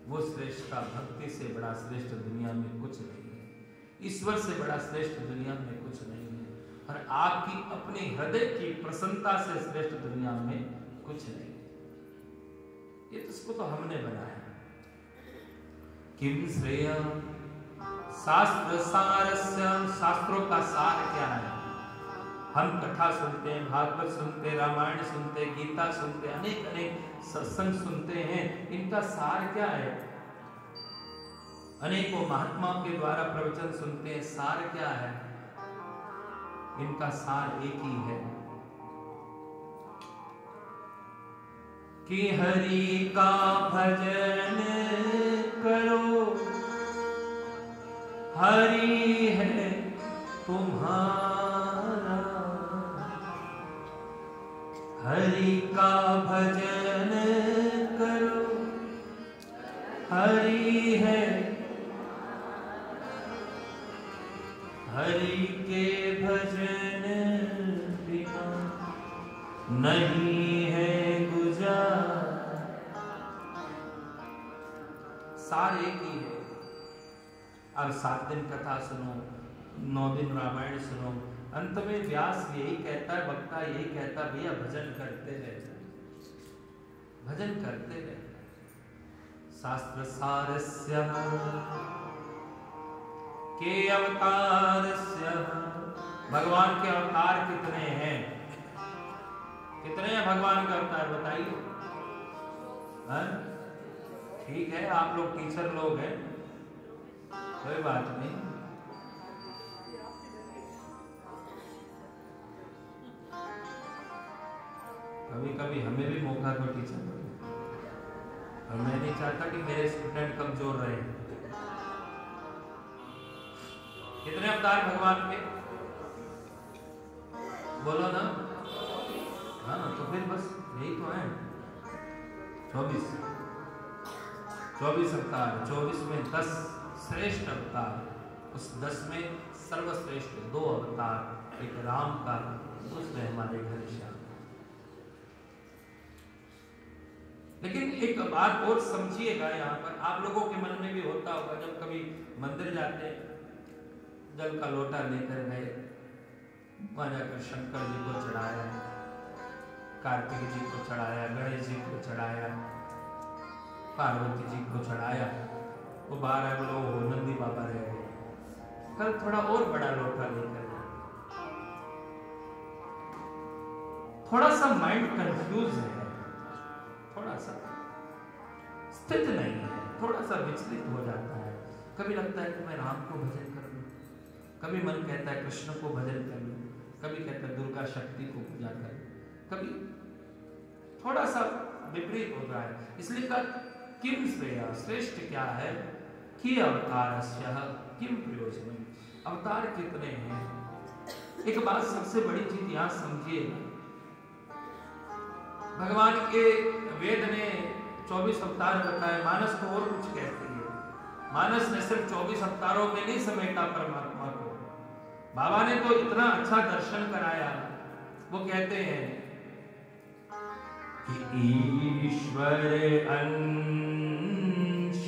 वो श्रेष्ठता भक्ति से बड़ा श्रेष्ठ दुनिया में कुछ नहीं है, ईश्वर से बड़ा श्रेष्ठ दुनिया में कुछ नहीं है, और आपकी अपने हृदय की प्रसन्नता से श्रेष्ठ दुनिया में कुछ नहीं। ये तो इसको तो हमने बनाया। किम श्रेय शास्त्र सारस्य, शास्त्रों का सार क्या है? हम कथा सुनते हैं, भागवत सुनते हैं, रामायण सुनते हैं, गीता सुनते हैं, अनेक अनेक सत्संग सुनते हैं, इनका सार क्या है? अनेकों महात्माओं के द्वारा प्रवचन सुनते हैं, सार क्या है? इनका सार एक ही है कि हरि का भजन करो, हरि है तुम्हारा, हरि का भजन करो, हरि है, हरि के भजन बिना नहीं है गुजार। सार एक ही है। अब 7 दिन कथा सुनो, 9 दिन रामायण सुनो, अंत में व्यास यही कहता है, वक्ता यही कहता है, भैया भजन करते रहे, भजन करते रहे। शास्त्र सारस्य के अवतारस्य, भगवान के अवतार कितने हैं? कितने हैं भगवान के अवतार बताइए? ठीक है, आप लोग टीचर लोग हैं, कोई बात नहीं। कभी कभी हमें भी मौका दो टीचर बने, और मैं नहीं चाहता कि मेरे स्टूडेंट कमजोर रहे। कितने अवतार भगवान के? बोलो ना। हाँ, तो फिर बस यही तो है, 24 अवतार, 24 में 10 श्रेष्ठ अवतार, उस 10 में सर्वश्रेष्ठ 2 अवतार, एक राम का, दूसरे हमारे घनश्याम। लेकिन एक बात और समझिएगा, यहाँ पर आप लोगों के मन में भी होता होगा, जब कभी मंदिर जाते जल का लोटा लेकर गए, वहां जाकर शंकर जी को चढ़ाया, कार्तिक जी को चढ़ाया, गणेश जी को चढ़ाया, पार्वती जी को चढ़ाया, वो बाहर आए, बोलो हो नंदी बाबा रह गए, कल थोड़ा और बड़ा लोटा लेकर, थोड़ा सा माइंड कंफ्यूज है, थोड़ा सा स्थित नहीं है, थोड़ा सा विचलित हो जाता है। कभी लगता है कि मैं राम को भजन कर लूं, कभी मन कहता है कृष्ण को भजन कर लूं, कभी कहता है दुर्गा शक्ति को पूजा कर लूं, कभी थोड़ा सा विपरीत हो रहा है। इसलिए कहा किम श्रेय, श्रेष्ठ क्या है? कि अवतारस्य किम प्रयोजन, अवतार कितने हैं? एक बात सबसे बड़ी चीज यहां समझिएगा, भगवान के वेद ने 24 अवतार बताए, मानस तो और कुछ कहती है। मानस ने सिर्फ 24 अवतारों में नहीं समेटा परमात्मा को, बाबा ने तो इतना अच्छा दर्शन कराया। वो कहते हैं कि ईश्वर अंश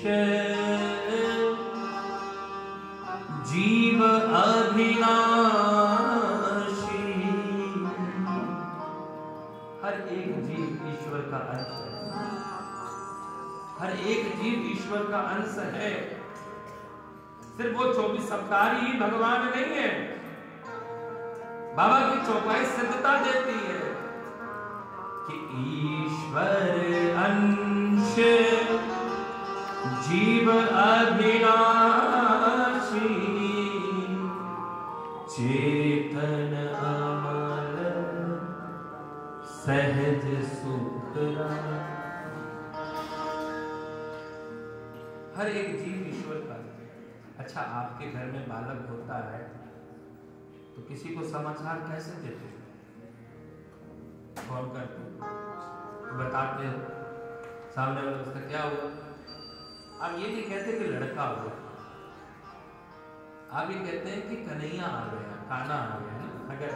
जीव अभिनाशी, हर एक जीव ईश्वर का अंश है, हर एक जीव ईश्वर का अंश है। सिर्फ वो 24 अवतार ही भगवान नहीं है, बाबा की चौपाई सिद्धता देती है कि ईश्वर अंश जीव अभिनाशी, चेतन अमल सहज सुख। हर एक जीव ईश्वर का। अच्छा, आपके घर में बालक होता है तो किसी को समाचार कैसे देते? फोन करते बताते हो सामने वाले उसका क्या हुआ। आप ये नहीं कहते कि लड़का हुआ, आप ये कहते हैं कि कन्हैया आ गया, कान्हा आ गया ना। अगर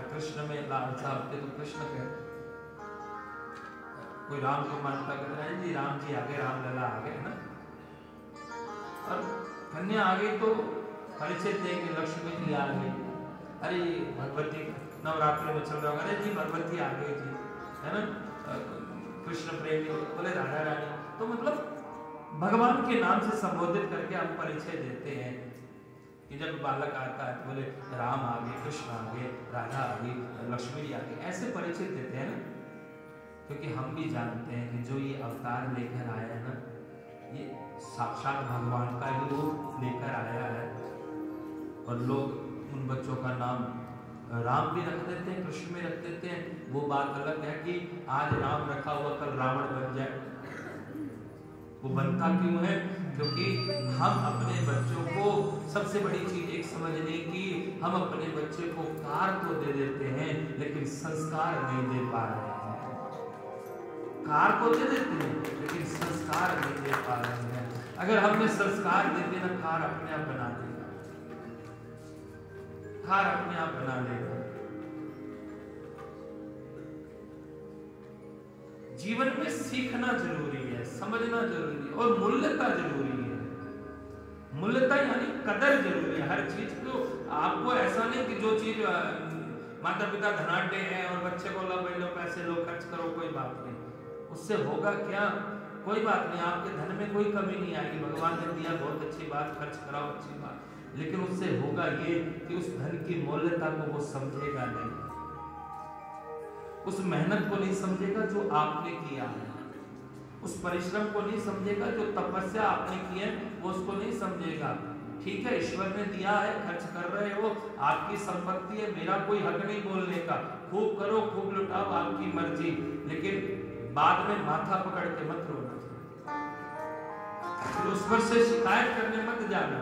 कृष्ण में लालसा होते तो कृष्ण कहते, कोई राम को मानता कहता है जी राम जी आगे, राम लला आ गए ना। और कन्या आ गई तो परिचय देंगे, लक्ष्मी जी आ गई, अरे भगवती नवरात्रि में चल रहा होगा, अरे जी भगवती आ गई जी, है ना, कृष्ण प्रेमी बोले राधा रानी। तो मतलब भगवान के नाम से संबोधित करके हम परिचय देते हैं कि जब बालक आता है तो बोले राम आ गए, कृष्ण आ गए, राधा आ गई, लक्ष्मी जी आ गई, ऐसे परिचय देते हैं ना। क्योंकि हम भी जानते हैं कि जो ये अवतार लेकर आया है ना, ये साक्षात भगवान का ही रूप लेकर आया है। और लोग उन बच्चों का नाम राम भी रख देते हैं, कृष्ण भी रख देते हैं। वो बात अलग है कि आज राम रखा हुआ कल रावण बन जाए। वो बनता क्यों है? क्योंकि हम अपने बच्चों को, सबसे बड़ी चीज एक समझने की, हम अपने बच्चे को कार तो दे देते हैं लेकिन संस्कार नहीं दे पा रहे हैं। कार को दे देते हैं लेकिन संस्कार नहीं दे पा रहे हैं। अगर हमने संस्कार दे दिया ना, कार अपने आप बना देगा, कार अपने आप बना लेगा। जीवन में सीखना जरूरी है, समझना जरूरी है और मूल्यता जरूरी है। मूल्यता यानी कदर जरूरी है हर चीज को। आपको ऐसा नहीं कि जो चीज माता पिता धनाढ्य हैं और बच्चे को लो भाई लो पैसे लो खर्च करो, कोई बात नहीं, उससे होगा क्या? कोई बात नहीं, आपके धन में कोई कमी नहीं आएगी, भगवान ने दिया बहुत अच्छी बात, खर्च कराओ अच्छी बात, लेकिन उससे होगा ये कि उस धन की मूल्यता को वो समझेगा नहीं, उस मेहनत को नहीं समझेगा जो आपने किया है, उस परिश्रम को नहीं समझेगा, जो तपस्या आपने की है वो उसको नहीं समझेगा। ठीक है, ईश्वर ने दिया है, खर्च कर रहे हो, आपकी संपत्ति है, मेरा कोई हक नहीं बोलने का, खूब करो खूब लुटाओ, आपकी मर्जी, लेकिन बाद में माथा पकड़ के मत रोना, फिर उस पर से शिकायत करने मत जाना।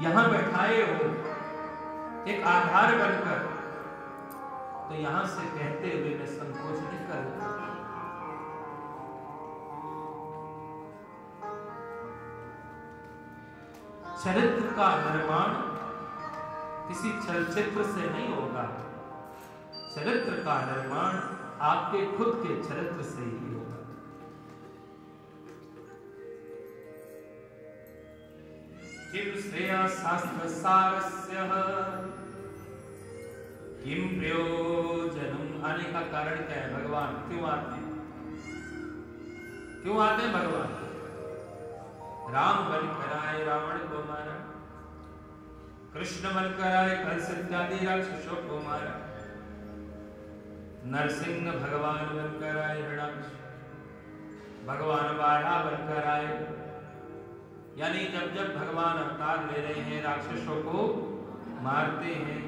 यहां बैठाए हो एक आधार बनकर, तो यहां से कहते हुए मैं संकोच नहीं करूंगा। चरित्र का निर्माण किसी चलचित्र से नहीं होगा, चरित्र का निर्माण आपके खुद के चरित्र से ही होगा। किम श्रेया शास्त्र सारस्य किम प्रयोजनम। आने का कारण क्या है? भगवान क्यों आते हैं? क्यों आते हैं भगवान? राम बनकर आए, रावण को मारा, कृष्ण बनकर आए, कंस इत्यादि राक्षसों को मारा, नरसिंह भगवान बनकर आए, हिरण्याक्ष भगवान बाढ़ा बनकर आए। यानी जब जब भगवान अवतार ले रहे हैं, राक्षसों को मारते हैं,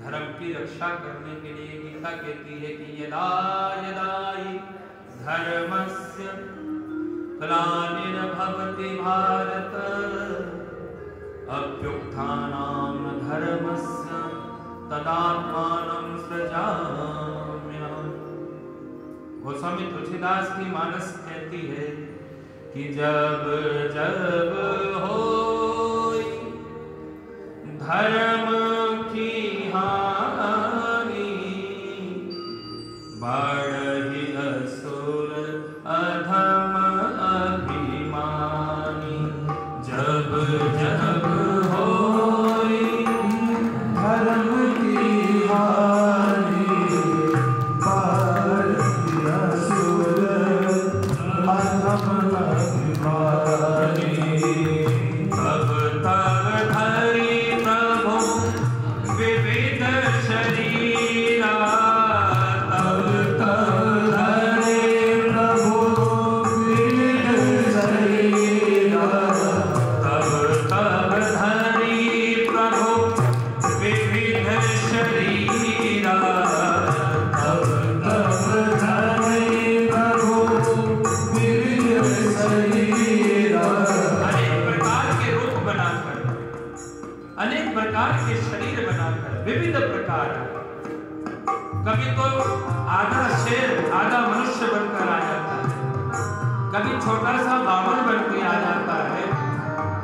धर्म की रक्षा करने के लिए। गीता कहती है कि यदा यदा हि धर्मस्य ग्लानिर्भवति भारत अभ्युत्थानं धर्मस्य तदात्मानं सृजाम्यहम्। गोस्वामी तुलसीदास की मानस कहती है कि जब जब होई धर्म की हानि बढ़ी असुर अधम अभिमानी। जब जब होई धर्म की हानि बढ़ी असुर अधम अभिमानी। तब तब धरी प्रभु विविध शरीरा, तब तब धरे प्रभु विविध शरीरा, तब तब धरी प्रभु विविध शरीरा, तब तब धरे प्रभु विविध शरीरा। अनेक प्रकार के रूप बनाकर, अनेक प्रकार के शरीर बनाकर, विविध प्रकार, कभी तो आधा शेर आधा मनुष्य बनकर आ जाता है, कभी छोटा सा बावन बन के आ जाता है,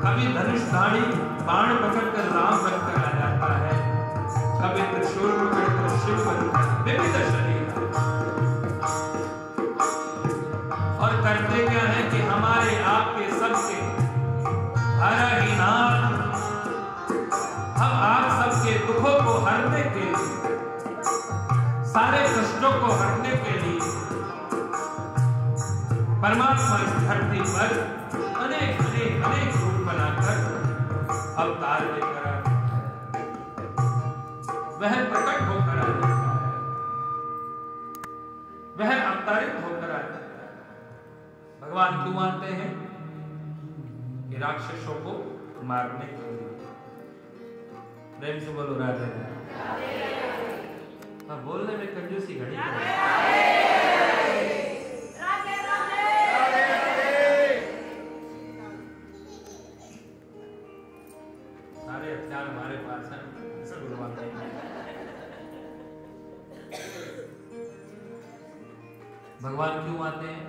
कभी धनुषधारी बाण पकड़कर राम बनकर आ जाता है, कभी त्रिशूल पकड़कर शिव बनकर, विविध शरीर। करते क्या है कि हमारे आपके सबके हर नाथ, हम आप सबके दुखों को हरने के लिए, सारे कष्टों को हरने के लिए परमात्मा इस धरती पर अनेक अनेक अनेक रूप बनाकर अवतार लेकर आते हैं। वह प्रकट होकर आते हैं, वह अवतारित होकर आते हैं। भगवान क्यों आते हैं? कि राक्षसों को मारने के लिए। प्रेम से बोलो राधे राधे। हाँ, बोलने में कंजूसी घड़ी सारे हथियार हमारे पास हैं, सब बुलवाते हैं। भगवान क्यों आते हैं?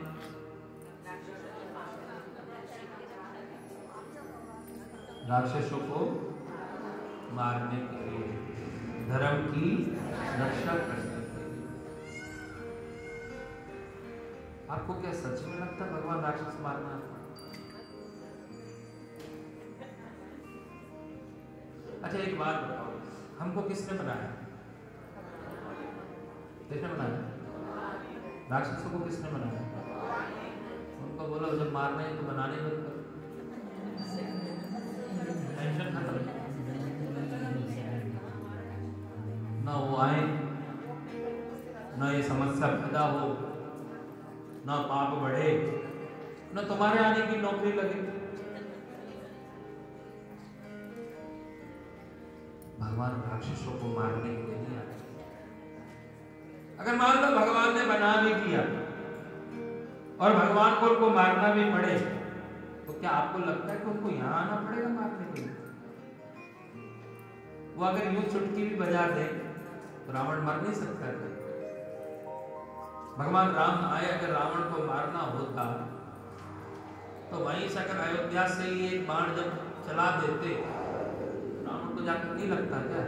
राक्षसों को मारने के लिए, धर्म की रक्षा करने के लिए। आपको क्या सच में लगता है भगवान राक्षस मारना? अच्छा एक बात बताओ, हमको किसने बनाया? किसने बनाया? राक्षसों को किसने बनाया? उनको बोलो जब मारना है तो बनाने बंद करो, टेंशन खत्म। ना वो आए, ना ये समस्या पैदा हो, ना पाप बढ़े, ना तुम्हारे आने की नौकरी लगे। भगवान राक्षसों को मारने के लिए नहीं आते। अगर मान लो भगवान ने बना भी दिया और भगवान को उनको मारना भी पड़े, तो क्या आपको लगता है कि उनको यहां आना पड़ेगा मारने के लिए? वो अगर यूं चुटकी भी बजा दे तो रावण मर नहीं सकता है। भगवान राम आए, अगर रावण को मारना होता तो वहीं से अगर अयोध्या से ही एक बाण जब चला देते, रावण को जाकर नहीं लगता क्या?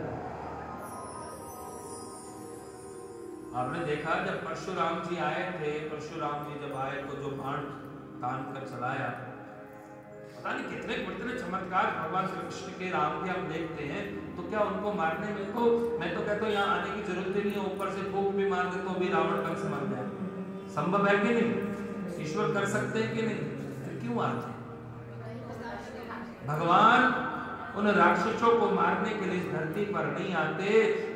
आपने देखा जब परशुराम जी आए थे, परशुराम जी जब आए तो जो बाण तान कर चलाया, पता नहीं कितने कितने चमत्कार भगवान श्री कृष्ण के राम के हम देखते हैं। तो क्या उनको मारने में तो मैं तो कहता हूँ यहाँ आने की जरूरत ही नहीं है। ऊपर से फूंक भी मार दे तो भी रावण कंस मर जाए। संभव है कि नहीं? ईश्वर कर सकते हैं कि नहीं? फिर क्यों आते? भगवान उन राक्षसों को मारने के लिए इस धरती पर नहीं आते,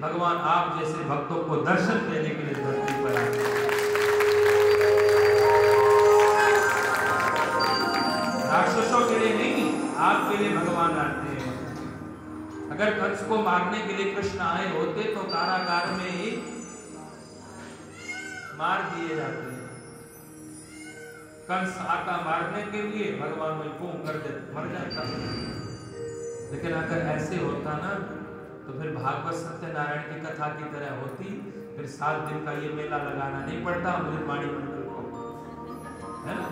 भगवान आप जैसे भक्तों को दर्शन देने के लिए धरती पर आते हैं। राक्षसों के लिए नहीं, आपके लिए भगवान आते हैं। अगर कंस को मारने के लिए कृष्ण आए होते तो कारागार में ही मार दिए जाते। कंस आता मारने के लिए, भगवान वही फूंक कर देते, मर जाता। लेकिन अगर ऐसे होता ना तो फिर भागवत सत्यनारायण की कथा की तरह होती, फिर 7 दिन का ये मेला लगाना नहीं पड़ता अमृतवाणी मंडल को, है ना?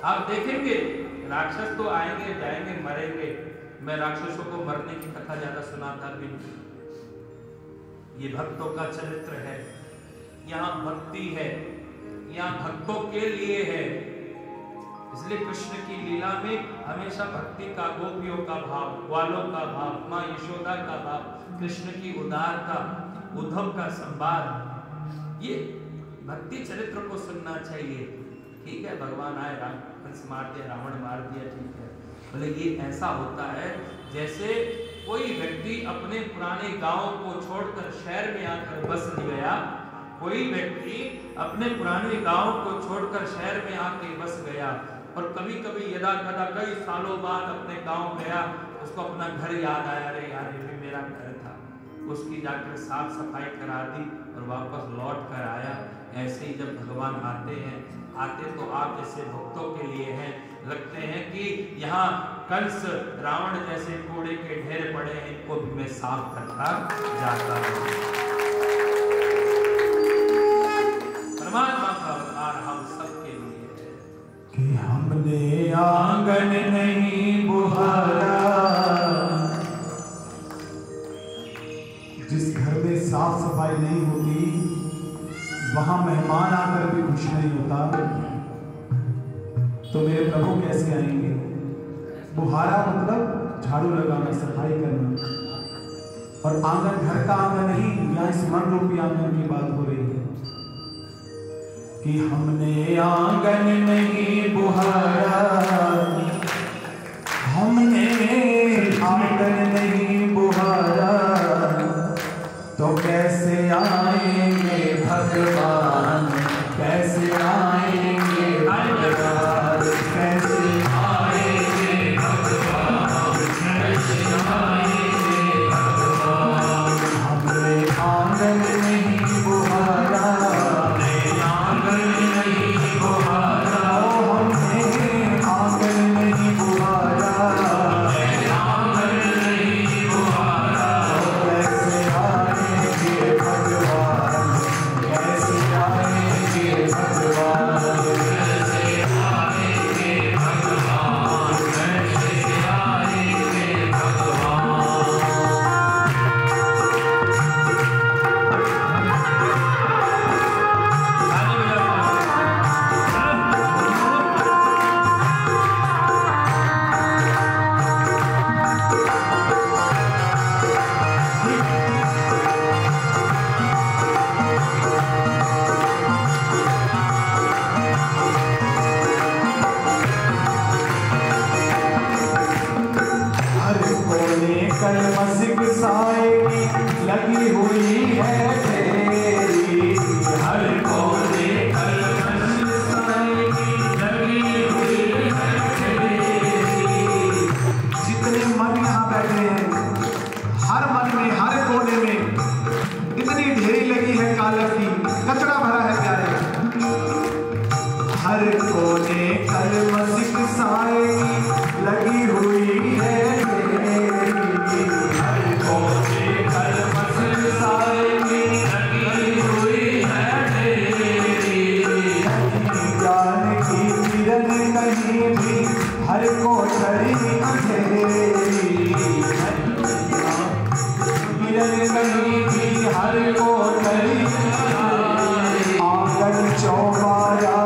आप देखेंगे राक्षस तो आएंगे जाएंगे मरेंगे। मैं राक्षसों को मरने की कथा ज्यादा सुनाता भी नहीं। ये भक्तों का चरित्र है, यहाँ भक्ति है, यहाँ भक्तों के लिए है। इसलिए कृष्ण की लीला में हमेशा भक्ति का, गोपियों का भाव, ग्वालों का भाव, माँ यशोदा का भाव, कृष्ण की उदारता, उद्धव का संवाद, ये भक्ति चरित्र को सुनना चाहिए। ठीक है, भगवान आए, कंस मार दिया, रावण मार दिया, ठीक है। बोले ये ऐसा होता है जैसे कोई व्यक्ति अपने पुराने गांव को छोड़कर शहर में आकर बस गया। कोई व्यक्ति अपने पुराने गांव को छोड़कर शहर में आके बस गया और कभी कभी यदा कदा कई सालों बाद अपने गांव गया, उसको अपना घर याद आया, अरे यार ये भी मेरा घर था। उसकी जाकर साफ सफाई करा दी और वापस लौट कर आया। ऐसे ही जब भगवान आते हैं, आते तो आप जैसे भक्तों के लिए हैं। लगते हैं कि यहाँ कंस रावण जैसे कूड़े के ढेर पड़े हैं, इनको भी मैं साफ करता जाता हूँ। परमात्मा का अवतार हम सबके लिए है कि हमने आंगन नहीं बुहारा। जिस घर में साफ सफाई नहीं होती वहां मेहमान आकर भी खुश नहीं होता। तो मेरे प्रभु कैसे आएंगे? बुहारा मतलब झाड़ू लगाना, सफाई करना। और आंगन घर का आंगन नहीं, यहाँ इस मन रूपी आंगन की बात हो रही है कि हमने आंगन नहीं बुहारा, हमने आंगन नहीं बुहारा, तो कैसे आएंगे भगवान, कैसे आएंगे भगवान, कैसे आएंगे भगवान, कैसे आएंगे भगवान। हमने आंगन नहीं बुहारा, हमने आंगन नहीं बुहारा, हमने आंगन नहीं बुहारा, हमने आंगन नहीं बुहारा, कैसे आएंगे भगवान, कैसे आएंगे भगवान, कैसे आएंगे भगवान, कैसे आएंगे भगवान। हर कोने कलमसिक साए की लगी हुई है तेरी, हर कोने कलमसिक साए की लगी हुई है तेरी। जितने मन यहाँ बैठे हैं, हर मन में हर कोने में इतनी ढेरी लगी है कालक की, कचरा भरा है प्यारे। हर कोने कलमसिक साए की लगी हुई है तेरी, हर कोने कलमसिक साए की लगी हुई है तेरी। ज्ञान की किरण कहीं भी हर कोठरी अंधेरी, किरण कहीं भी हर कोठरी, आंगन चौबारा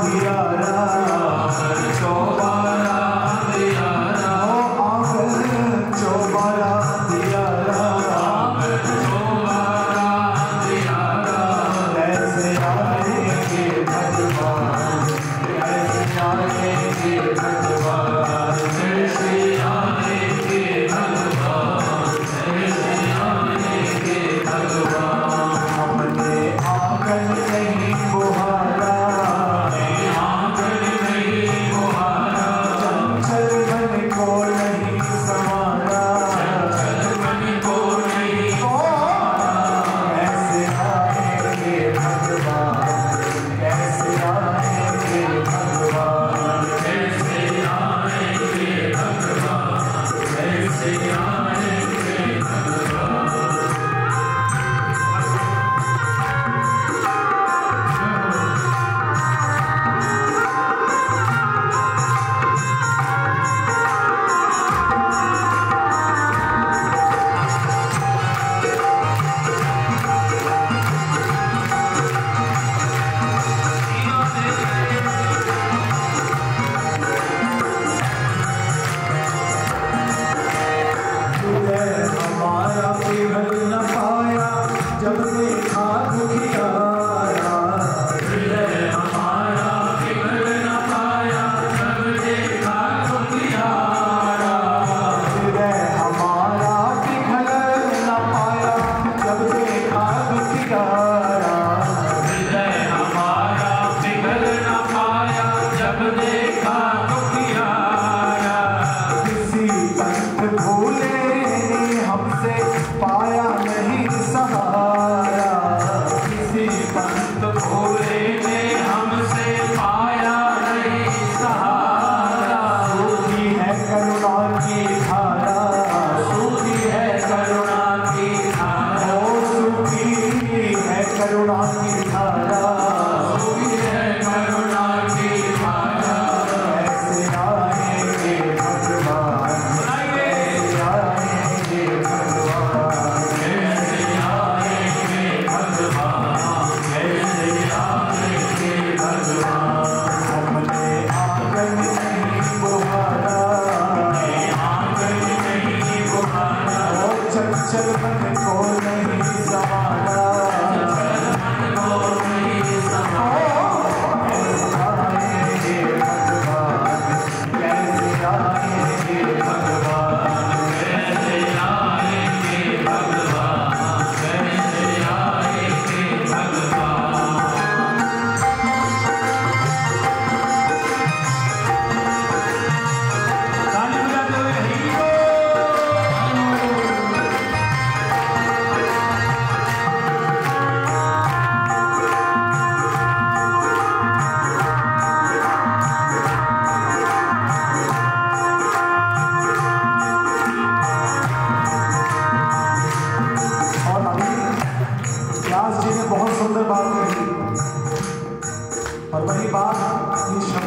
दियारा, चौबारा दियारा, आंगन चौबारा दियारा, आंगन चौबारा दियारा। कैसे आएंगे भगवान, कैसे आएंगे भगवान, कैसे आएंगे भगवान, कैसे आएंगे भगवान।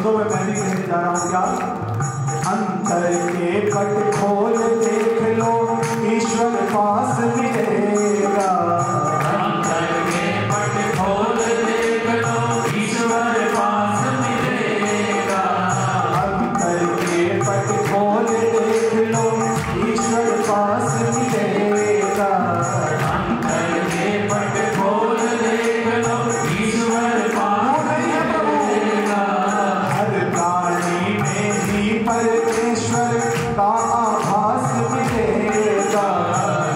शब्दों में मैं भी कहने जा रहा हूँ क्या? अंतर के पट खोल देख लो, ईश्वर पास मिलेगा। अंतर के पट खोल देख लो, ईश्वर पास मिलेगा। अंतर के पट खोल देख लो, ईश्वर पास मिलेगा। अंतर के पट खोल देख लो, ईश्वर पास मिलेगा। हर प्राणी में ही परमेश्वर का आभास मिलेगा।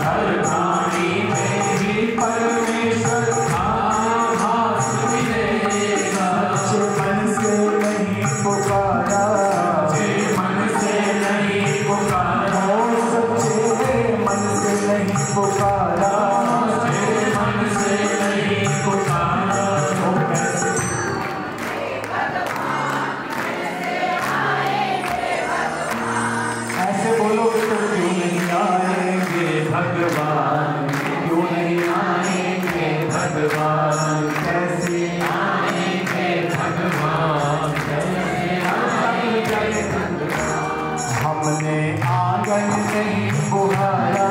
हर प्राणी में ही परमेश्वर का आभास मिलेगा। सच्चे मन से नहीं पुकारा, सच्चे मन से नहीं पुकारा, सच्चे मन से नहीं पुकारा, सच्चे मन से नहीं पुकारा। तो कैसे ऐसे बोलोगे तो क्यों नहीं आएंगे भगवान? क्यों नहीं आएंगे भगवान? कैसे आएंगे भगवान, कैसे आएंगे भगवान। हमने आंगन नहीं बुहारा,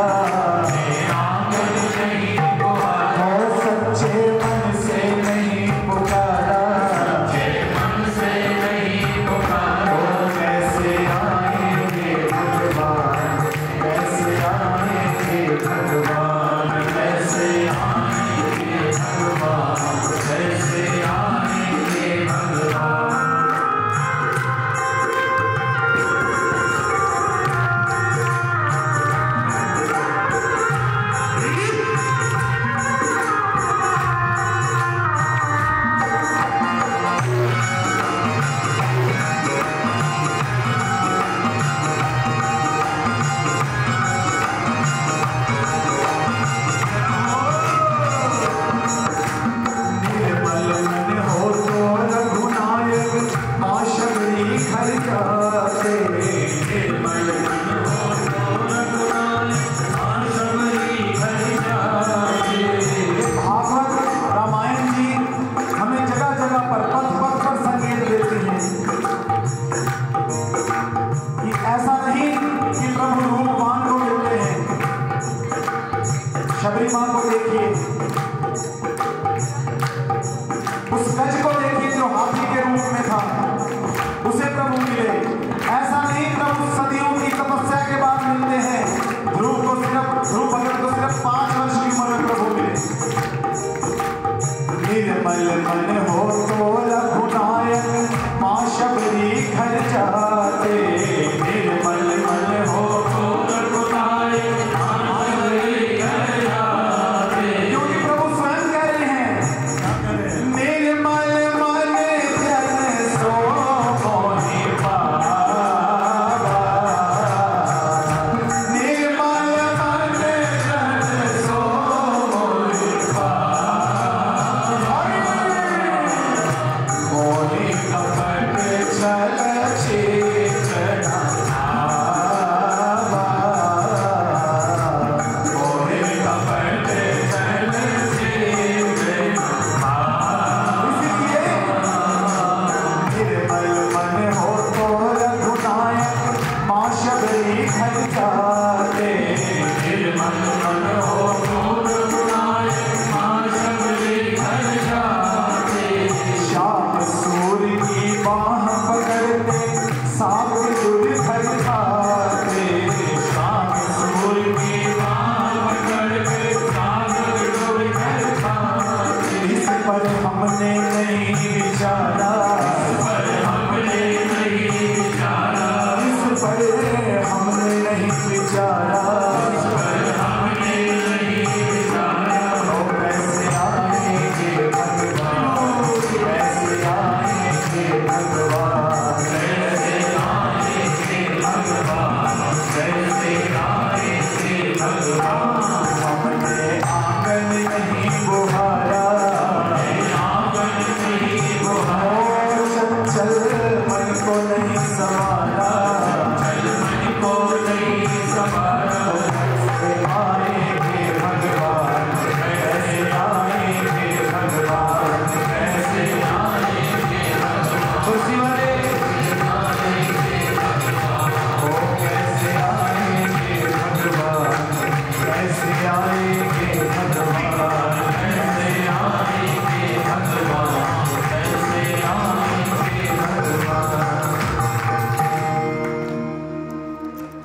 आंगन नहीं बुहारा, और सच्चे मन से नहीं पुकारा, सच्चे मन से नहीं पुकारा। तो कैसे आएंगे भगवान? कैसे आएंगे भगवान? कैसे आएंगे भगवान, कैसे आएंगे भगवान। निर्मल मन हो तो रघुनायक माँ शबरी घर जाते। निर्मल मन हो तो रघुनायक माँ शबरी घर जाते। भागवत रामायण जी हमें जगह जगह पर पथ पथ पर संकेत देती हैं कि ऐसा नहीं कि प्रभु रूपवान को मिलते हैं। शबरी माँ को देखिए, उस गज को देखिए जो हाथी के रूप में था, उसे प्रभु मिले। ऐसा नहीं प्रभु सदियों की तपस्या के बाद मिलते हैं। ध्रुव भगत को सिर्फ 5 वर्ष की उम्र में प्रभु मिले। निर्मल मन हो तो रघुनायक माँ शबरी घर जाते। निर्मल मन हो तो रघुनायक माँ शबरी घर जाते। क्योंकि प्रभु स्वयं कह रहे हैं, निर्मल मन जन सो मोहि पावा। निर्मल मन जन सो मोहि पावा। मोहि कपट छल छेचना भावा। मोहि कपट छल छेचना भावा। निर्मल मन हो तो रघुनायक माँ शबरी घर जाते। निर्मल मन हो तो रघुनायक माँ शबरी घर जाते। श्याम सूर्य की बाह पकड़ते सांप दूर घर खाते। शाम सूर्य की बाह पकड़ के सागर डोर घर खाते। इस पर हमने नहीं विचारा, पर हमने नहीं विचारा, इस पर हमने नहीं विचारा। पर हमने नहीं विचारा। तो कैसे आएंगे भगवान? कैसे आएंगे भगवान? कैसे आएंगे भगवान, कैसे आएंगे भगवान। हमने आंगन नहीं बुहारा, आंगन नहीं बुहारा, और चंचल मन को